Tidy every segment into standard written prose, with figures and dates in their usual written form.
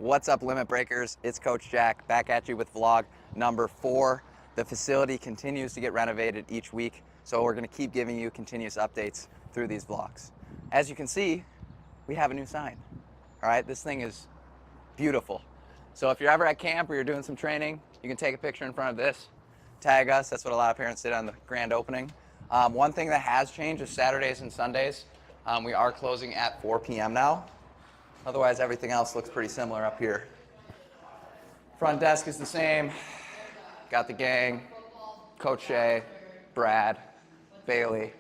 What's up, Limit Breakers? It's Coach Jack back at you with vlog number 4. The facility continues to get renovated each week, so we're going to keep giving you continuous updates through these vlogs. As you can see, we have a new sign. All right, this thing is beautiful. So if you're ever at camp or you're doing some training, you can take a picture in front of this, tag us. That's what a lot of parents did on the grand opening. One thing that has changed is Saturdays and Sundays. We are closing at 4 p.m. now. Otherwise, everything else looks pretty similar up here. Front desk is the same. Got the gang, Coach Shay, Brad, Bailey.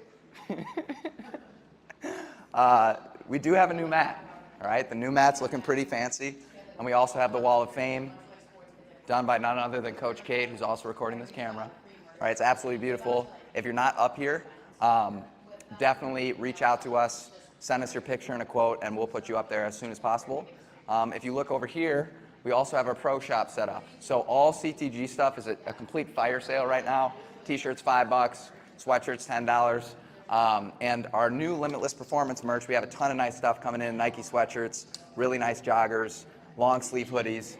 We do have a new mat, all right? The new mat's looking pretty fancy. And we also have the Wall of Fame, done by none other than Coach Kate, who's also recording this camera. All right, it's absolutely beautiful. If you're not up here, definitely reach out to us. Send us your picture and a quote, and we'll put you up there as soon as possible. If you look over here, we also have our pro shop set up. So all CTG stuff is a complete fire sale right now. T-shirts $5, sweatshirts $10. And our new Limitless Performance merch, we have a ton of nice stuff coming in. Nike sweatshirts, really nice joggers, long sleeve hoodies.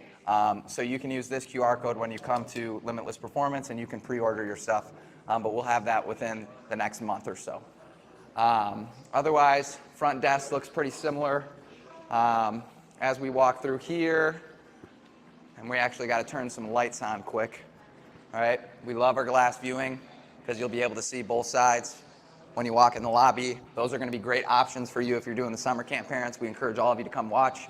So you can use this QR code when you come to Limitless Performance, and you can pre-order your stuff. But we'll have that within the next month or so. Otherwise, front desk looks pretty similar. As we walk through here, and we actually got to turn some lights on quick. All right, we love our glass viewing because you'll be able to see both sides when you walk in the lobby. Those are going to be great options for you if you're doing the summer camp, parents. We encourage all of you to come watch,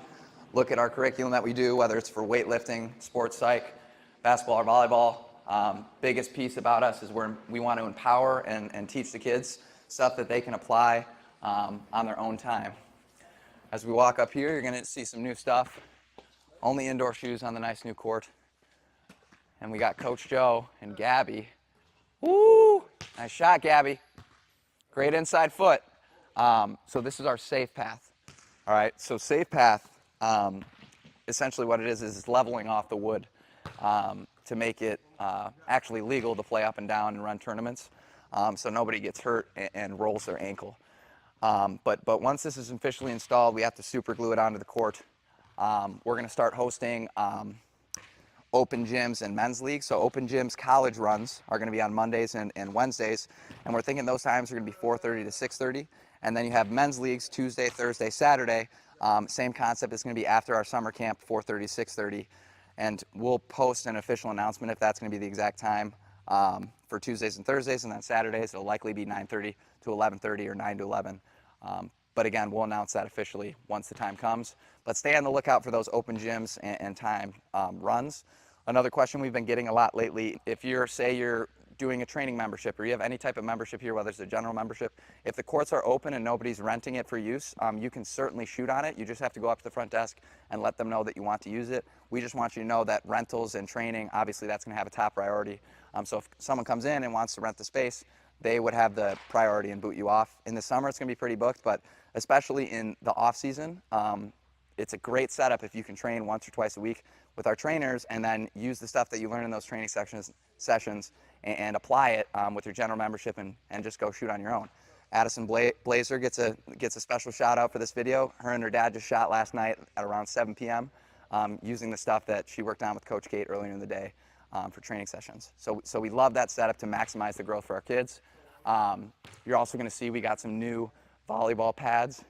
look at our curriculum that we do, whether it's for weightlifting, sports psych, basketball, or volleyball. Biggest piece about us is we want to empower and teach the kids stuff that they can apply on their own time. As we walk up here, you're going to see some new stuff. Only indoor shoes on the nice new court. And we got Coach Joe and Gabby. Woo! Nice shot, Gabby. Great inside foot. So this is our safe path. All right, so safe path, essentially what it is leveling off the wood to make it actually legal to play up and down and run tournaments. So nobody gets hurt and rolls their ankle. But once this is officially installed, we have to super glue it onto the court. We're going to start hosting open gyms and men's leagues. So open gyms college runs are going to be on Mondays and Wednesdays, and we're thinking those times are going to be 4:30 to 6:30. And then you have men's leagues Tuesday, Thursday, Saturday. Same concept. It's going to be after our summer camp, 4:30 to 6:30. And we'll post an official announcement if that's going to be the exact time for Tuesdays and Thursdays, and then Saturdays it'll likely be 9:30 to 11:30 or 9 to 11. But again, we'll announce that officially once the time comes. But stay on the lookout for those open gyms and time runs. Another question we've been getting a lot lately, if say you're doing a training membership or you have any type of membership here, whether it's a general membership, if the courts are open and nobody's renting it for use, you can certainly shoot on it. You just have to go up to the front desk and let them know that you want to use it. We just want you to know that rentals and training, obviously that's going to have a top priority. So if someone comes in and wants to rent the space, they would have the priority and boot you off. In the summer, it's going to be pretty booked, but especially in the off season, it's a great setup if you can train once or twice a week with our trainers and then use the stuff that you learn in those training sessions and apply it with your general membership and just go shoot on your own. Addison Blazer gets a special shout out for this video. Her and her dad just shot last night at around 7 p.m. Using the stuff that she worked on with Coach Kate earlier in the day for training sessions. So we love that setup to maximize the growth for our kids. You're also going to see we got some new volleyball pads.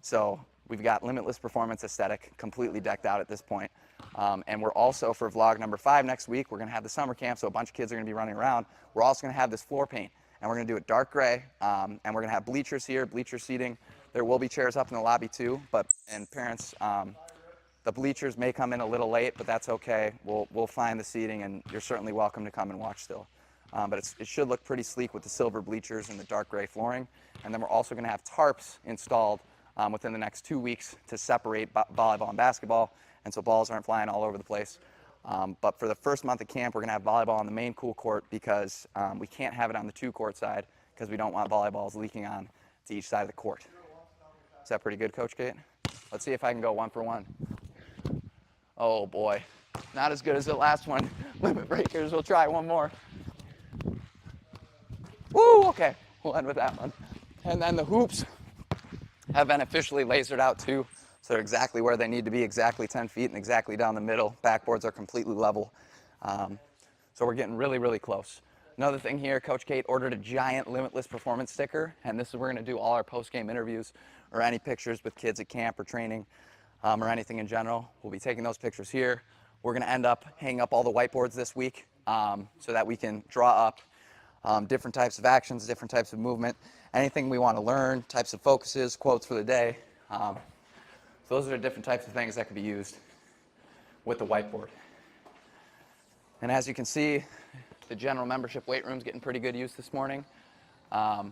So we've got Limitless Performance aesthetic completely decked out at this point. And we're also, for vlog number 5 next week, we're going to have the summer camp, so a bunch of kids are going to be running around. We're also going to have this floor paint, and we're going to do it dark gray, and we're going to have bleachers here, bleacher seating. There will be chairs up in the lobby too, and parents, the bleachers may come in a little late, but that's okay. We'll find the seating, and you're certainly welcome to come and watch still. But it should look pretty sleek with the silver bleachers and the dark gray flooring. And then we're also going to have tarps installed within the next 2 weeks to separate volleyball and basketball, and so balls aren't flying all over the place. But for the first month of camp, we're going to have volleyball on the main cool court because we can't have it on the 2-court side because we don't want volleyballs leaking on to each side of the court. Is that pretty good, Coach Kate? Let's see if I can go 1 for 1. Oh boy, not as good as the last one. Limit breakers, we'll try one more. Woo, okay, we'll end with that one. And then the hoops have been officially lasered out too, so So they're exactly where they need to be, exactly 10 feet and exactly down the middle. Backboards are completely level. So we're getting really, really close. Another thing here, Coach Kate ordered a giant Limitless Performance sticker, and this is where we're going to do all our post-game interviews or any pictures with kids at camp or training or anything in general. We'll be taking those pictures here. We're going to end up hanging up all the whiteboards this week so that we can draw up different types of actions, different types of movement, anything we want to learn, types of focuses, quotes for the day. So those are the different types of things that can be used with the whiteboard. And as you can see, the general membership weight room is getting pretty good use this morning. You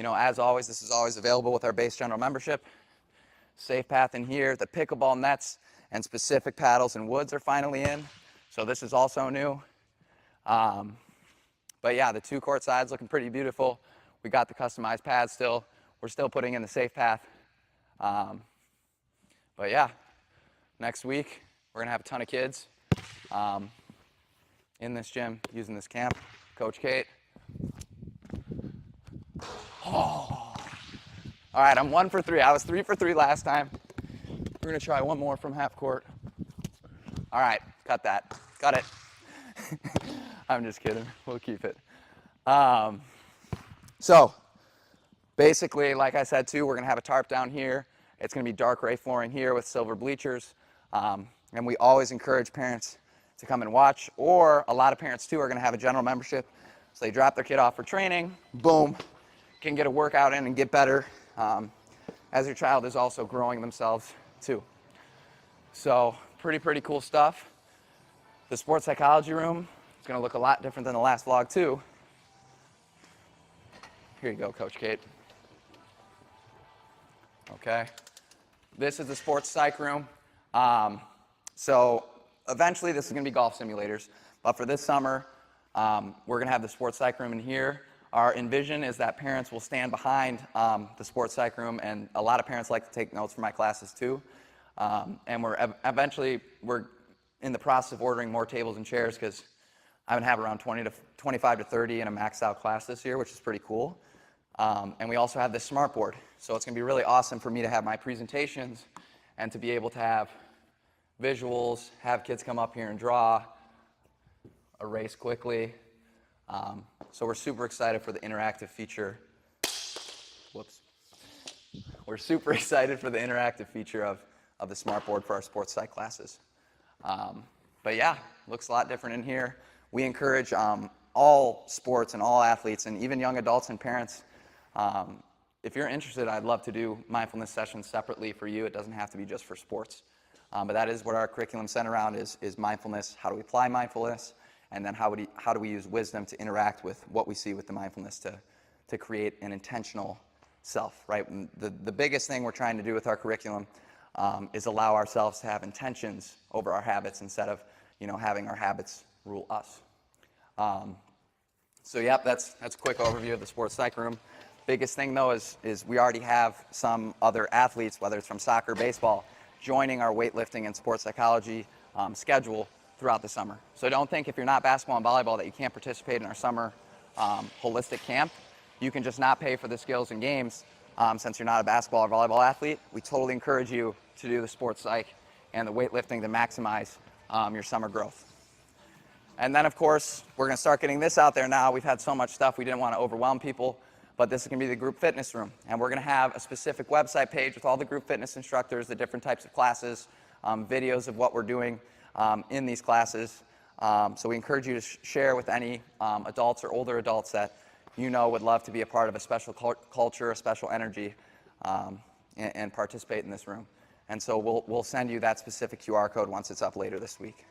know, as always, this is always available with our base general membership. Safe path in here. The pickleball nets and specific paddles and woods are finally in. So this is also new. But yeah, the 2 court sides looking pretty beautiful. We got the customized pads still. We're still putting in the safe path. But yeah, next week we're going to have a ton of kids in this gym using this camp. Coach Kate. Oh. All right, I'm 1 for 3. I was 3 for 3 last time. We're going to try one more from half court. All right, cut that. Cut it. I'm just kidding. We'll keep it. So basically, like I said too, we're going to have a tarp down here. It's going to be dark gray flooring here with silver bleachers. And we always encourage parents to come and watch, or a lot of parents too are going to have a general membership. So they drop their kid off for training, boom, can get a workout in and get better as your child is also growing themselves too. So pretty cool stuff. The sports psychology room is going to look a lot different than the last vlog too. Here you go, Coach Kate. Okay. This is the sports psych room. So eventually this is going to be golf simulators, but for this summer, we're going to have the sports psych room in here. Our envision is that parents will stand behind the sports psych room, and a lot of parents like to take notes for my classes too. And we're in the process of ordering more tables and chairs because I'm going to have around 25 to 30 in a maxed out class this year, which is pretty cool. And we also have this smart board. So it's going to be really awesome for me to have my presentations and to be able to have visuals, have kids come up here and draw, erase quickly. So we're super excited for the interactive feature. Whoops. We're super excited for the interactive feature of the smart board for our sports psych classes. But yeah, looks a lot different in here. We encourage all sports and all athletes and even young adults and parents. If you're interested, I'd love to do mindfulness sessions separately for you. It doesn't have to be just for sports. But that is what our curriculum centered around is mindfulness. How do we apply mindfulness? And then how do we use wisdom to interact with what we see with the mindfulness to create an intentional self, right? And the biggest thing we're trying to do with our curriculum is allow ourselves to have intentions over our habits instead of, having our habits rule us. So yep, that's a quick overview of the sports psych room. Biggest thing though is we already have some other athletes, whether it's from soccer, baseball, joining our weightlifting and sports psychology schedule throughout the summer. So don't think if you're not basketball and volleyball that you can't participate in our summer holistic camp. You can just not pay for the skills and games since you're not a basketball or volleyball athlete. We totally encourage you to do the sports psych and the weightlifting to maximize your summer growth. And then of course, we're gonna start getting this out there now. We've had so much stuff, we didn't want to overwhelm people, but this is gonna be the group fitness room. And we're gonna have a specific website page with all the group fitness instructors, the different types of classes, videos of what we're doing in these classes. So we encourage you to share with any adults or older adults that would love to be a part of a special culture, a special energy, and participate in this room. And so we'll send you that specific QR code once it's up later this week.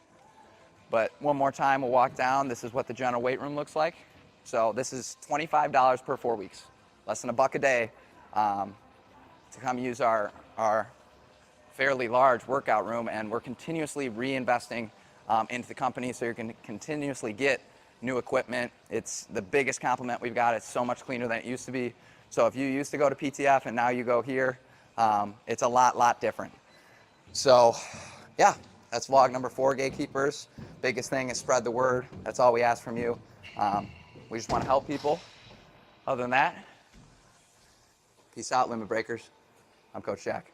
But one more time, we'll walk down. This is what the general weight room looks like. So this is $25 per 4 weeks, less than $1 a day, to come use our fairly large workout room, and we're continuously reinvesting into the company so you can continuously get new equipment. It's the biggest compliment we've got. It's so much cleaner than it used to be. So if you used to go to PTF and now you go here, it's a lot different. So yeah, that's vlog number 4, Gatekeepers. Biggest thing is spread the word. That's all we ask from you. We just want to help people. Other than that, peace out, limit breakers. I'm Coach Jack.